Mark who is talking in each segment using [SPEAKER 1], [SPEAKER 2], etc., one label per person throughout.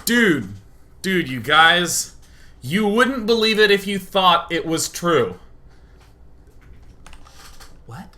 [SPEAKER 1] Dude, you guys, you wouldn't believe it if you thought it was true. What?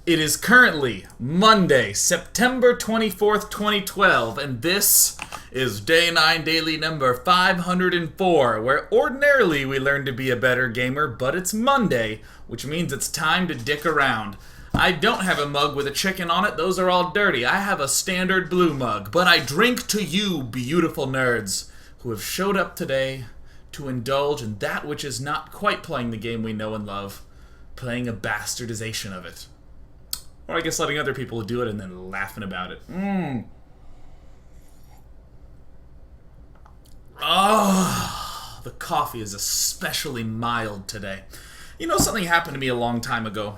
[SPEAKER 1] It is currently Monday, September 24th, 2012, and this is Day 9 Daily number 504, where ordinarily we learn to be a better gamer, but it's Monday, which means it's time to dick around. I don't have a mug with a chicken on it, those are all dirty. I have a standard blue mug, but I drink to you, beautiful nerds, who have showed up today to indulge in that which is not quite playing the game we know and love, playing a bastardization of it. Or I guess letting other people do it and then laughing about it. Oh, the coffee is especially mild today. You know, something happened to me a long time ago.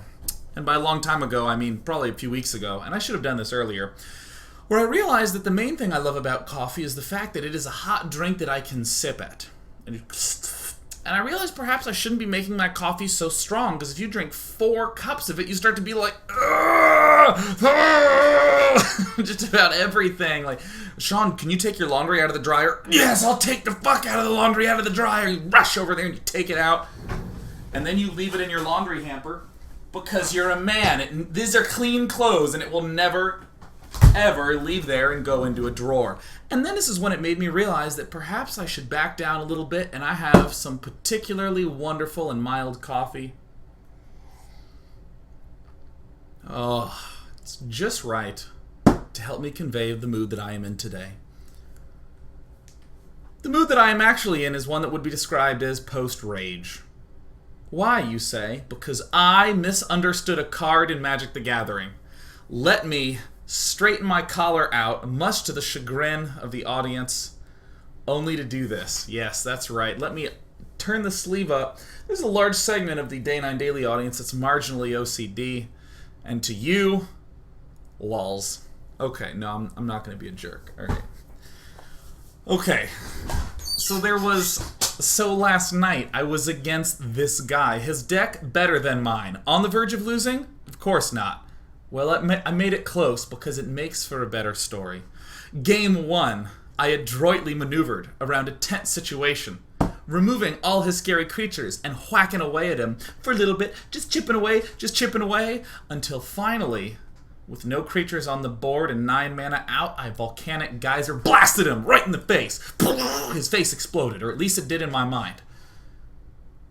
[SPEAKER 1] And by a long time ago, I mean probably a few weeks ago, and I should have done this earlier, where I realized that the main thing I love about coffee is the fact that it is a hot drink that I can sip at. And I realized perhaps I shouldn't be making my coffee so strong, because if you drink 4 cups of it, you start to be like, just about everything. Like, Sean, can you take your laundry out of the dryer? Yes, I'll take the fuck out of the laundry out of the dryer. You rush over there and you take it out, and then you leave it in your laundry hamper. Because you're a man. These are clean clothes, and it will never, ever leave there and go into a drawer. And then this is when it made me realize that perhaps I should back down a little bit, and I have some particularly wonderful and mild coffee. Oh, it's just right to help me convey the mood that I am in today. The mood that I am actually in is one that would be described as post-rage. Why, you say? Because I misunderstood a card in Magic the Gathering. Let me straighten my collar out, much to the chagrin of the audience, only to do this. Yes, that's right. Let me turn the sleeve up. There's a large segment of the Day 9 Daily audience that's marginally OCD. And to you, lols. Okay, no, I'm not going to be a jerk. All right. Okay. So last night, I was against this guy. His deck, better than mine. On the verge of losing? Of course not. Well, I made it close because it makes for a better story. Game 1, I adroitly maneuvered around a tense situation, removing all his scary creatures and whacking away at him for a little bit, just chipping away, until finally, with no creatures on the board and 9 mana out, I volcanic geyser blasted him right in the face. His face exploded, or at least it did in my mind.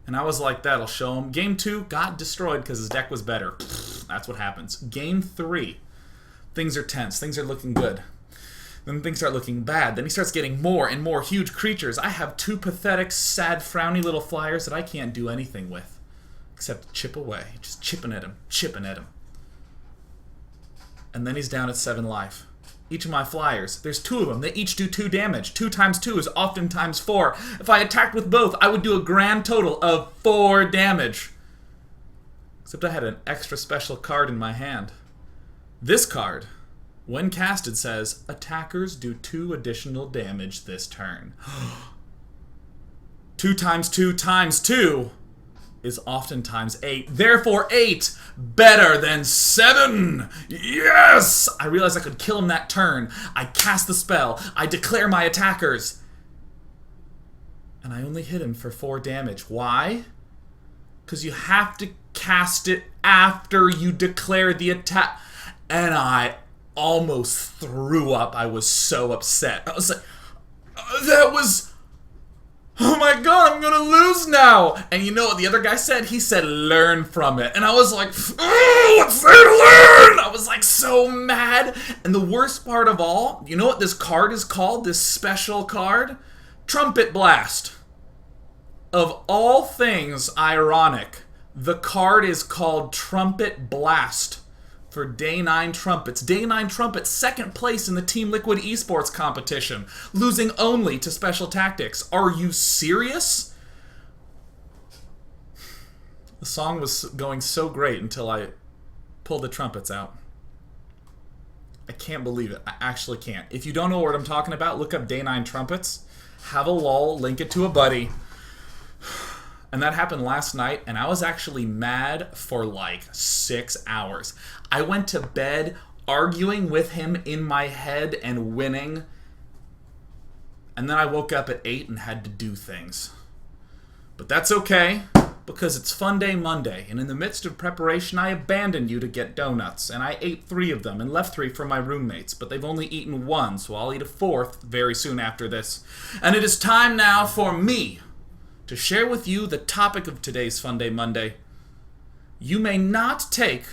[SPEAKER 1] And I was like, that'll show him. Game 2 got destroyed because his deck was better. That's what happens. Game 3, things are tense. Things are looking good. Then things start looking bad. Then he starts getting more and more huge creatures. I have 2 pathetic, sad, frowny little flyers that I can't do anything with. Except chip away. Just chipping at him. And then he's down at 7 life. Each of my flyers, there's 2 of them. They each do 2 damage. 2 times 2 is oftentimes 4. If I attacked with both, I would do a grand total of 4 damage. Except I had an extra special card in my hand. This card, when casted, says, attackers do 2 additional damage this turn. 2 times 2 times 2 is oftentimes 8. Therefore 8 better than 7. Yes! I realized I could kill him that turn. I cast the spell. I declare my attackers. And I only hit him for 4 damage. Why? Because you have to cast it after you declare the attack. And I almost threw up. I was so upset. I was like, that was... Oh my god, I'm gonna lose now! And you know what the other guy said? He said, learn from it. And I was like, oh, what's there to learn? I was like so mad. And the worst part of all, you know what this card is called? This special card? Trumpet Blast. Of all things ironic, the card is called Trumpet Blast. For Day 9 Trumpets. Day 9 Trumpets, 2nd place in the Team Liquid esports competition, losing only to Special Tactics. Are you serious? The song was going so great until I pulled the trumpets out. I can't believe it. I actually can't. If you don't know what I'm talking about, look up Day 9 Trumpets, have a lull, link it to a buddy. And that happened last night, and I was actually mad for like 6 hours. I went to bed arguing with him in my head and winning. And then I woke up at 8 and had to do things. But that's okay, because it's Funday Monday, and in the midst of preparation, I abandoned you to get donuts, and I ate 3 of them and left 3 for my roommates, but they've only eaten 1, so I'll eat a 4th very soon after this. And it is time now for me to share with you the topic of today's Funday Monday. You may not take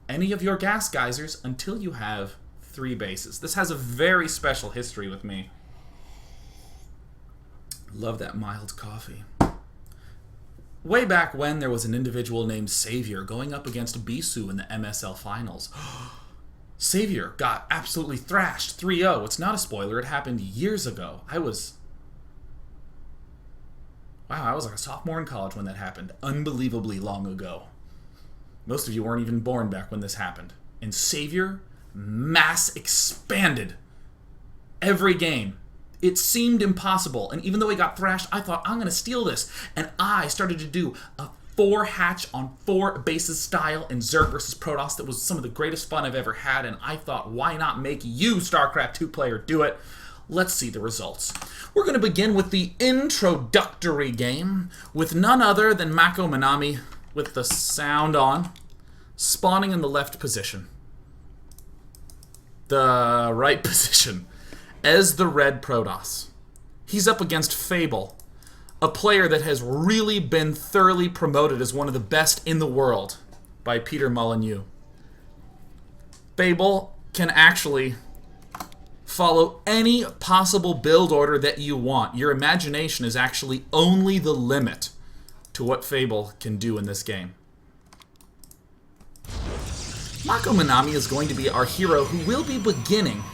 [SPEAKER 1] any of your gas geysers until you have 3 bases. This has a very special history with me. Love that mild coffee. Way back when, there was an individual named Savior going up against Bisu in the MSL Finals. Savior got absolutely thrashed 3-0. It's not a spoiler. It happened years ago. I was like a sophomore in college when that happened. Unbelievably long ago. Most of you weren't even born back when this happened. And Savior mass expanded every game. It seemed impossible, and even though he got thrashed, I thought, I'm going to steal this. And I started to do a 4-hatch on 4 bases style in Zerg versus Protoss that was some of the greatest fun I've ever had, and I thought, why not make you, StarCraft 2 player, do it? Let's see the results. We're going to begin with the introductory game with none other than Micromanagement with the sound on, spawning in the left position. The right position. As the red Protoss. He's up against Fable, a player that has really been thoroughly promoted as one of the best in the world by Peter Molyneux. Fable can actually follow any possible build order that you want. Your imagination is actually only the limit to what Fable can do in this game. Micromanagement is going to be our hero who will be beginning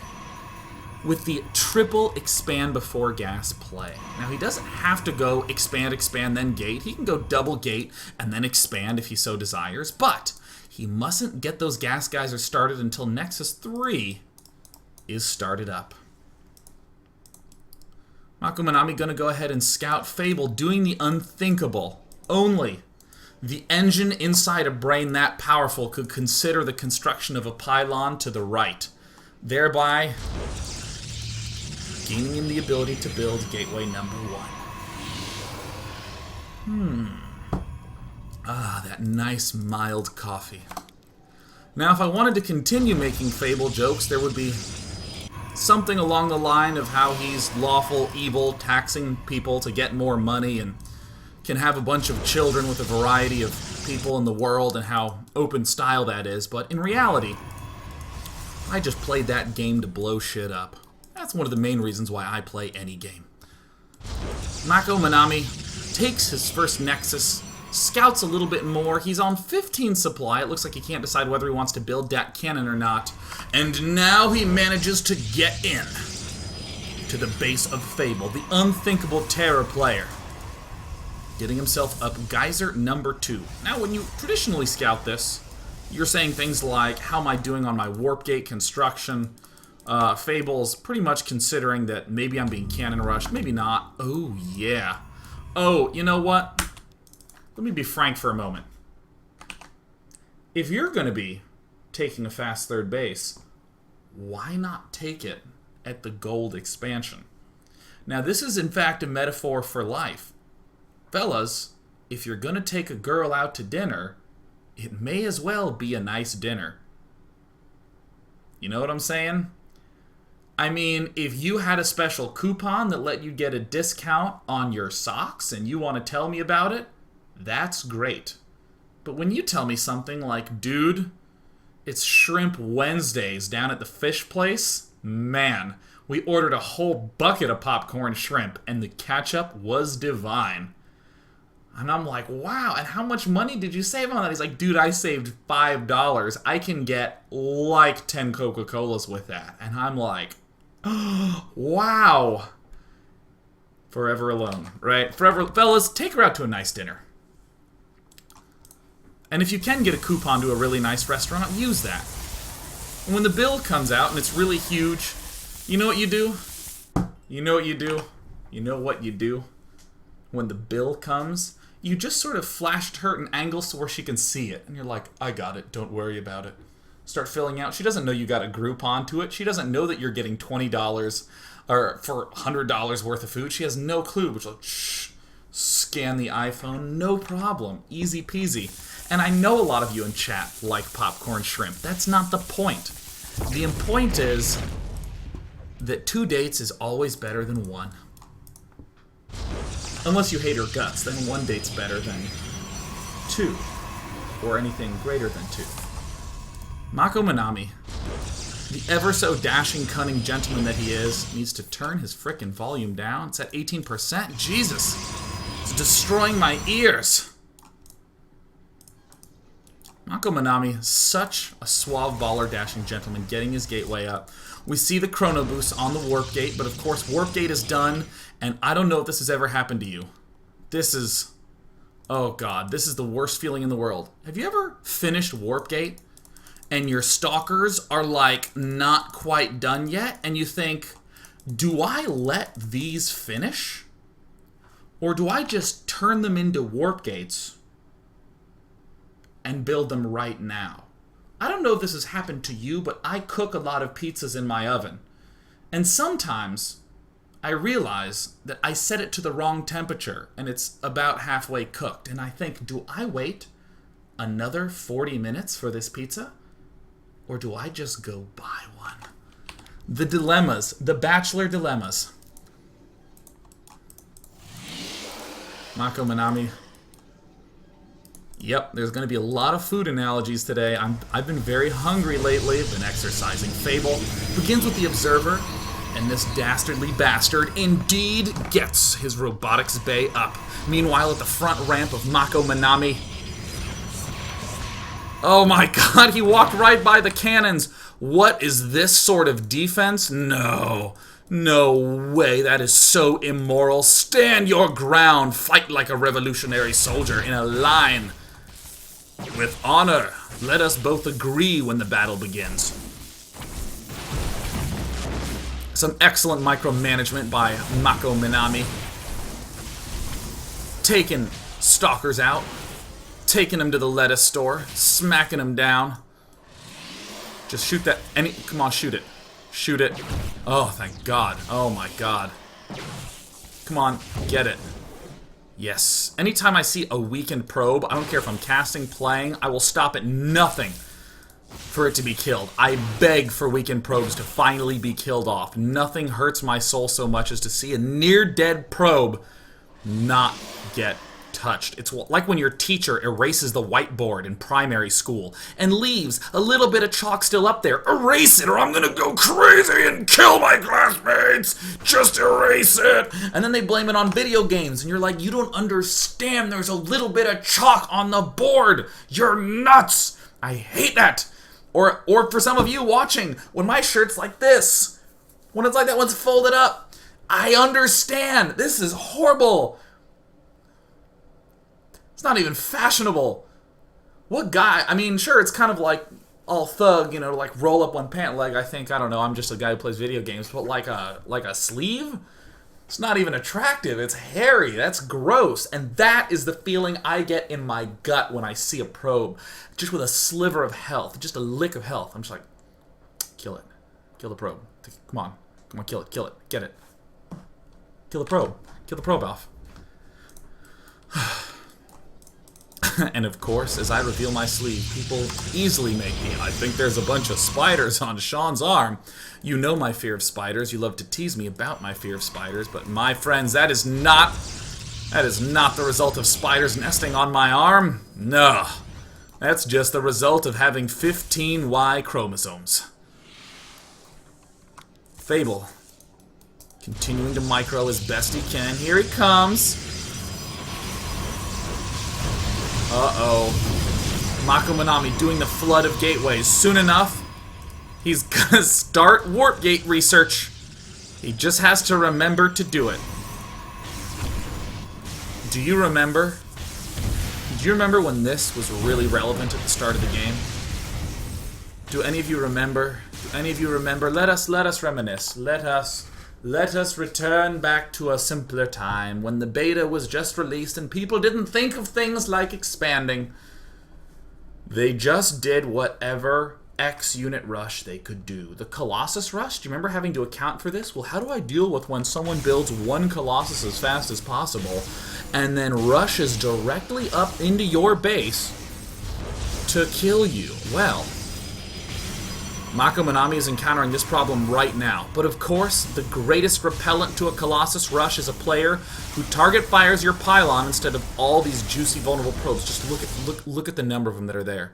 [SPEAKER 1] with the triple expand before gas play. Now, he doesn't have to go expand, then gate. He can go double gate and then expand if he so desires, but he mustn't get those gas geysers started until Nexus 3 is started up. Micromanagement gonna go ahead and scout Fable, doing the unthinkable. Only the engine inside a brain that powerful could consider the construction of a pylon to the right, thereby gaining him the ability to build gateway number 1. That nice mild coffee. Now, if I wanted to continue making Fable jokes, there would be something along the line of how he's lawful evil, taxing people to get more money, and can have a bunch of children with a variety of people in the world, and how open style that is. But in reality, I just played that game to blow shit up. That's one of the main reasons why I play any game. Micromanagement takes his first Nexus, scouts a little bit more. He's on 15 supply. It looks like he can't decide whether he wants to build that cannon or not. And now he manages to get in to the base of Fable, the unthinkable terror player, getting himself up geyser number 2. Now, when you traditionally scout this, you're saying things like, how am I doing on my warp gate construction? Fable's pretty much considering that maybe I'm being cannon rushed, maybe not. Oh, yeah. Oh, you know what? Let me be frank for a moment. If you're going to be taking a fast third base, why not take it at the gold expansion? Now, this is in fact a metaphor for life. Fellas, if you're going to take a girl out to dinner, it may as well be a nice dinner. You know what I'm saying? I mean, if you had a special coupon that let you get a discount on your socks and you want to tell me about it, that's great. But when you tell me something like, dude, it's Shrimp Wednesdays down at the fish place, man, we ordered a whole bucket of popcorn shrimp and the ketchup was divine. And I'm like, wow, and how much money did you save on that? He's like, dude, I saved $5. I can get like 10 Coca-Colas with that. And I'm like, oh, wow. Forever alone, right? Forever, fellas, take her out to a nice dinner. And if you can get a coupon to a really nice restaurant, use that. And when the bill comes out and it's really huge, you know what you do? You know what you do? You know what you do? When the bill comes, you just sort of flash her at an angle so where she can see it. And you're like, I got it. Don't worry about it. start filling out. She doesn't know you got a Groupon to it. She doesn't know that you're getting $20 or for $100 worth of food. She has no clue. But she'll like, shh, scan the iPhone, no problem, easy peasy. And I know a lot of you in chat like popcorn shrimp. That's not the point. The point is that 2 dates is always better than 1. Unless you hate her guts, then 1 date's better than 2. Or anything greater than 2. Mako Manami, the ever so dashing, cunning gentleman that he is, needs to turn his frickin' volume down. It's at 18%. Jesus! It's destroying my ears! Mako Manami, such a suave baller dashing gentleman, getting his gateway up. We see the chrono boost on the warp gate, but of course warp gate is done, and I don't know if this has ever happened to you. This is... oh god, this is the worst feeling in the world. Have you ever finished warp gate, and your stalkers are like not quite done yet, and you think, do I let these finish? Or do I just turn them into warp gates and build them right now? I don't know if this has happened to you, but I cook a lot of pizzas in my oven. And sometimes I realize that I set it to the wrong temperature and it's about halfway cooked. And I think, do I wait another 40 minutes for this pizza? Or do I just go buy one? The dilemmas, the bachelor dilemmas. Mako Manami. Yep, there's going to be a lot of food analogies today. I've been very hungry lately. I've been exercising. Fable begins with the observer, and this dastardly bastard indeed gets his robotics bay up. Meanwhile, at the front ramp of Mako Manami... oh my god, he walked right by the cannons. What is this sort of defense? No. No way, that is so immoral. Stand your ground. Fight like a revolutionary soldier in a line. With honor, let us both agree when the battle begins. Some excellent micromanagement by Mako Manami. Taking stalkers out. Taking them to the lettuce store. Smacking them down. Just shoot that. Come on, shoot it. Shoot it. Oh, thank God. Oh my God. Come on, get it. Yes. Anytime I see a weakened probe, I don't care if I'm casting, playing, I will stop at nothing for it to be killed. I beg for weakened probes to finally be killed off. Nothing hurts my soul so much as to see a near-dead probe not get touched. It's like when your teacher erases the whiteboard in primary school and leaves a little bit of chalk still up there. Erase it or I'm gonna go crazy and kill my classmates! Just erase it! And then they blame it on video games and you're like, you don't understand, there's a little bit of chalk on the board! You're nuts! I hate that! Or for some of you watching, when my shirt's like this, when it's like that, when it's folded up, I understand! This is horrible! Not even fashionable. What guy? I mean, sure, it's kind of like all thug, you know, to like roll up one pant leg. I think, I don't know, I'm just a guy who plays video games, but like a sleeve? It's not even attractive. It's hairy. That's gross. And that is the feeling I get in my gut when I see a probe, just with a sliver of health, just a lick of health. I'm just like, kill it. Kill the probe. Come on, kill it. Kill it. Get it. Kill the probe. Kill the probe off. And of course, as I reveal my sleeve, people easily make me. I think there's a bunch of spiders on Sean's arm. You know my fear of spiders. You love to tease me about my fear of spiders. But my friends, that is not the result of spiders nesting on my arm. No. That's just the result of having 15 Y chromosomes. Fable. Continuing to micro as best he can. Here he comes. Uh-oh. Mako Manami doing the flood of gateways. Soon enough, he's gonna start warp gate research. He just has to remember to do it. Do you remember? Do you remember when this was really relevant at the start of the game? Do any of you remember? Do any of you remember? Let us reminisce. Let us return back to a simpler time when the beta was just released and people didn't think of things like expanding. They just did whatever X unit rush they could do. The Colossus rush, do you remember having to account for this? Well, how do I deal with when someone builds one Colossus as fast as possible and then rushes directly up into your base to kill you? Well, Micromanagement is encountering this problem right now. But of course, the greatest repellent to a Colossus rush is a player who target fires your pylon instead of all these juicy vulnerable probes. Just look at the number of them that are there.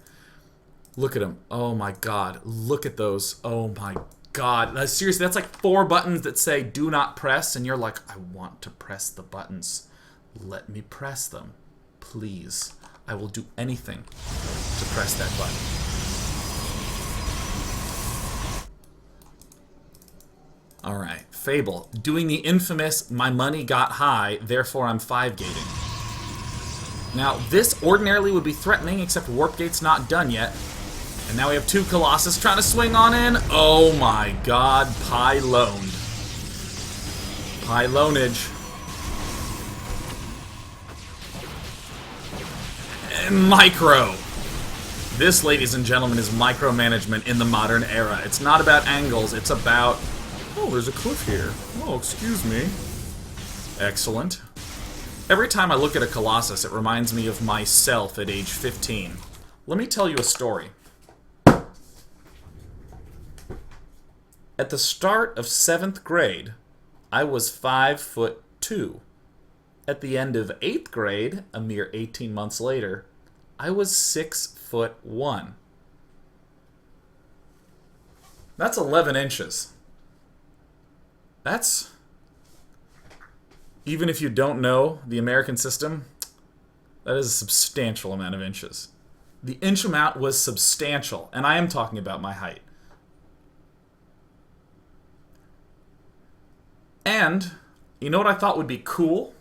[SPEAKER 1] Look at them. Oh my god. Look at those. Oh my god. Seriously, that's like 4 buttons that say do not press, and you're like, I want to press the buttons. Let me press them. Please. I will do anything to press that button. Alright, Fable. Doing the infamous, my money got high, therefore I'm 5-gating. Now, this ordinarily would be threatening, except Warp Gate's not done yet. And now we have 2 Colossus trying to swing on in. Oh my god, pyloned. Pylonage. And micro. This, ladies and gentlemen, is micromanagement in the modern era. It's not about angles, it's about... Oh, there's a cliff here. Oh, excuse me. Excellent. Every time I look at a Colossus, it reminds me of myself at age 15. Let me tell you a story. At the start of 7th grade, I was 5'2". At the end of 8th grade, a mere 18 months later, I was 6'1". That's 11 inches. That's, even if you don't know the American system, that is a substantial amount of inches. The inch amount was substantial, and I am talking about my height. And, you know what I thought would be cool?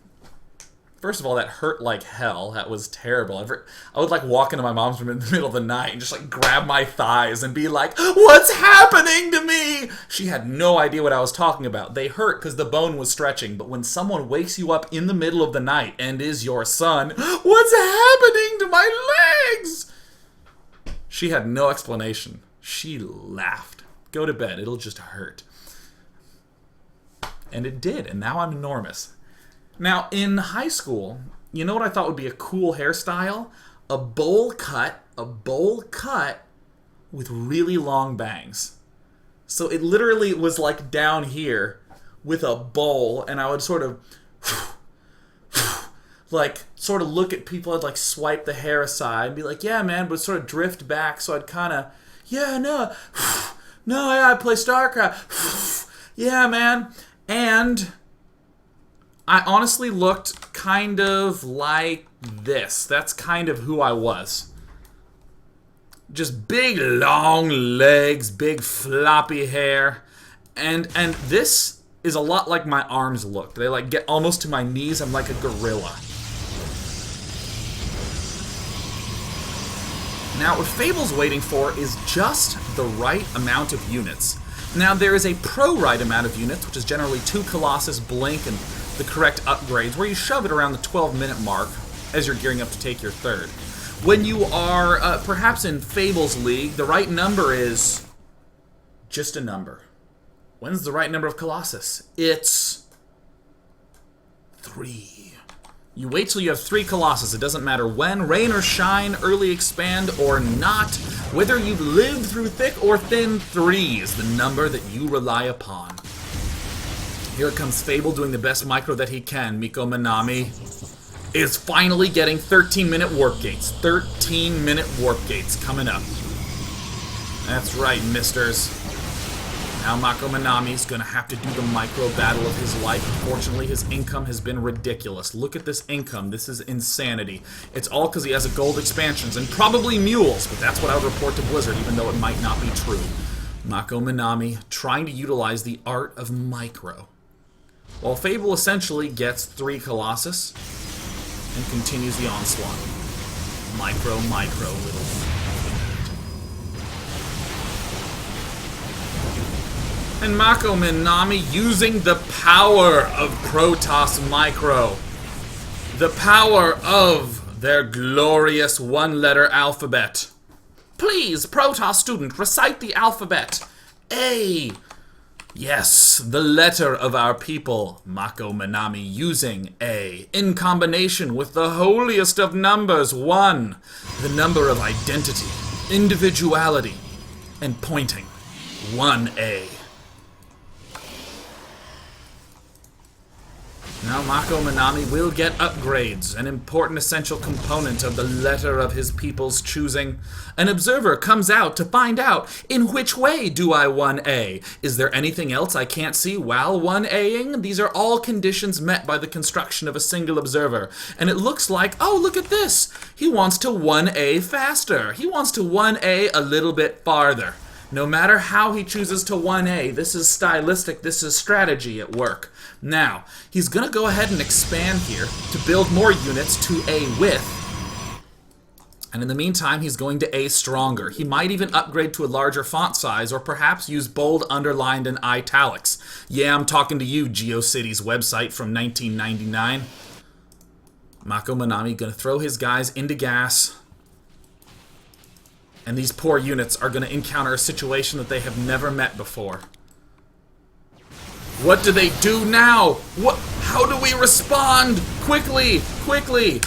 [SPEAKER 1] First of all, that hurt like hell. That was terrible. I would like walk into my mom's room in the middle of the night and just like grab my thighs and be like, what's happening to me? She had no idea what I was talking about. They hurt because the bone was stretching, but when someone wakes you up in the middle of the night and is your son, what's happening to my legs? She had no explanation. She laughed. Go to bed. It'll just hurt. And it did, and now I'm enormous. Now, in high school, you know what I thought would be a cool hairstyle? A bowl cut with really long bangs. So it literally was like down here with a bowl, and I would sort of look at people. I'd like swipe the hair aside and be like, yeah, man, but sort of drift back. So I'd kind of, yeah, I play StarCraft. Yeah, man. And I honestly looked kind of like this. That's kind of who I was. Just big, long legs, big, floppy hair. And this is a lot like my arms looked. They like get almost to my knees. I'm like a gorilla. Now, what Fable's waiting for is just the right amount of units. Now, there is a pro-right amount of units, which is generally 2 Colossus, Blink, and the correct upgrades, where you shove it around the 12-minute mark as you're gearing up to take your third. When you are perhaps in Fable's league, the right number is just a number. When's the right number of Colossus? It's 3. You wait till you have 3 Colossus. It doesn't matter when, rain or shine, early expand or not. Whether you've lived through thick or thin, 3 is the number that you rely upon. Here comes Fable doing the best micro that he can. Micromanagement is finally getting 13-minute warp gates. 13-minute warp gates coming up. That's right, misters. Now Micromanagement is going to have to do the micro battle of his life. Unfortunately, his income has been ridiculous. Look at this income. This is insanity. It's all because he has a gold expansions and probably mules, but that's what I would report to Blizzard, even though it might not be true. Micromanagement trying to utilize the art of micro. While Fable essentially gets 3 Colossus and continues the onslaught. Micro, little. And Micromanagement using the power of Protoss Micro. The power of their glorious 1-letter alphabet. Please, Protoss student, recite the alphabet. A. Yes, the letter of our people, Mako Manami, using A, in combination with the holiest of numbers, 1, the number of identity, individuality, and pointing, 1A. Now Mako Manami will get upgrades, an important essential component of the letter of his people's choosing. An observer comes out to find out, in which way do I 1A? Is there anything else I can't see while 1Aing? These are all conditions met by the construction of a single observer. And it looks like, oh, look at this! He wants to 1A faster. He wants to 1A a little bit farther. No matter how he chooses to 1A, this is stylistic, this is strategy at work. Now, he's going to go ahead and expand here to build more units to A with. And in the meantime, he's going to A stronger. He might even upgrade to a larger font size, or perhaps use bold, underlined, and italics. Yeah, I'm talking to you, GeoCities website from 1999. Mako Manami going to throw his guys into gas. And these poor units are going to encounter a situation that they have never met before. What do they do now? What? How do we respond? Quickly! Quickly!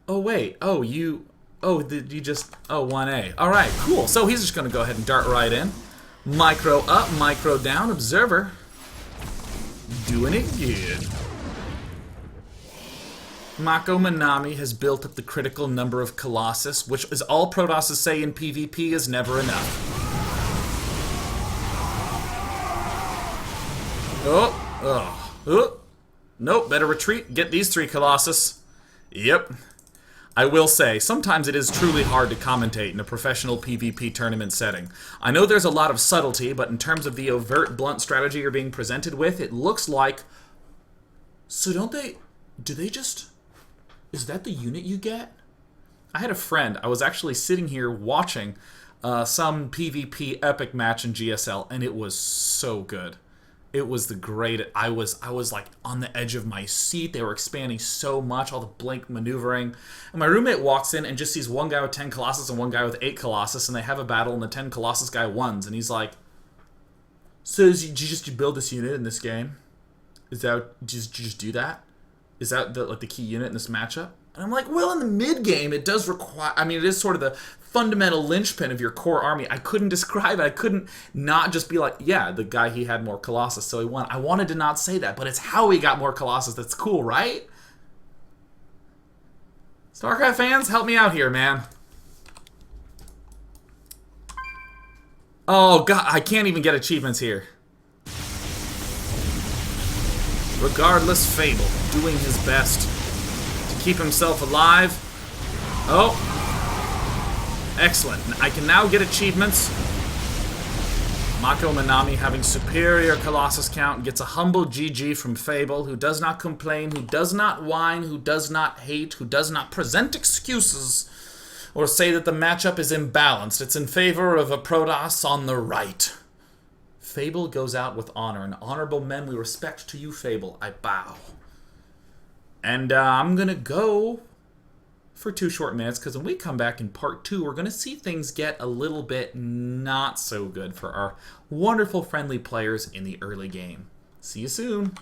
[SPEAKER 1] Oh, wait. Oh, you... Oh, did you just... Oh, 1A. Alright, cool. So he's just going to go ahead and dart right in. Micro up, micro down. Observer. Doing it good. Mako Manami has built up the critical number of Colossus, which is all Protosses say in PvP is never enough. Nope, better retreat. Get these 3 Colossus. Yep. I will say, sometimes it is truly hard to commentate in a professional PvP tournament setting. I know there's a lot of subtlety, but in terms of the overt, blunt strategy you're being presented with, it looks like... So don't they... Do they just... Is that the unit you get? I had a friend. I was actually sitting here watching some PvP epic match in GSL, and it was so good. It was the great. I was like on the edge of my seat. They were expanding so much, all the blink maneuvering. And my roommate walks in and just sees one guy with 10 Colossus and one guy with 8 Colossus, and they have a battle, and the 10 Colossus guy wins. And he's like, "So did you just build this unit in this game? Is that did you just do that? Is that the key unit in this matchup?" And I'm like, well, in the mid-game, it does require... I mean, it is sort of the fundamental linchpin of your core army. I couldn't describe it. I couldn't not just be like, yeah, the guy, he had more Colossus, so he won. I wanted to not say that, but it's how he got more Colossus that's cool, right? StarCraft fans, help me out here, man. Oh, God, I can't even get achievements here. Regardless, Fable, doing his best to keep himself alive. Oh. Excellent. I can now get achievements. Mako Manami, having superior Colossus count, gets a humble GG from Fable, who does not complain, who does not whine, who does not hate, who does not present excuses, or say that the matchup is imbalanced. It's in favor of a Protoss on the right. Fable goes out with honor, and honorable men we respect to you, Fable. I bow. And I'm going to go for 2 short minutes, because when we come back in part 2, we're going to see things get a little bit not so good for our wonderful friendly players in the early game. See you soon.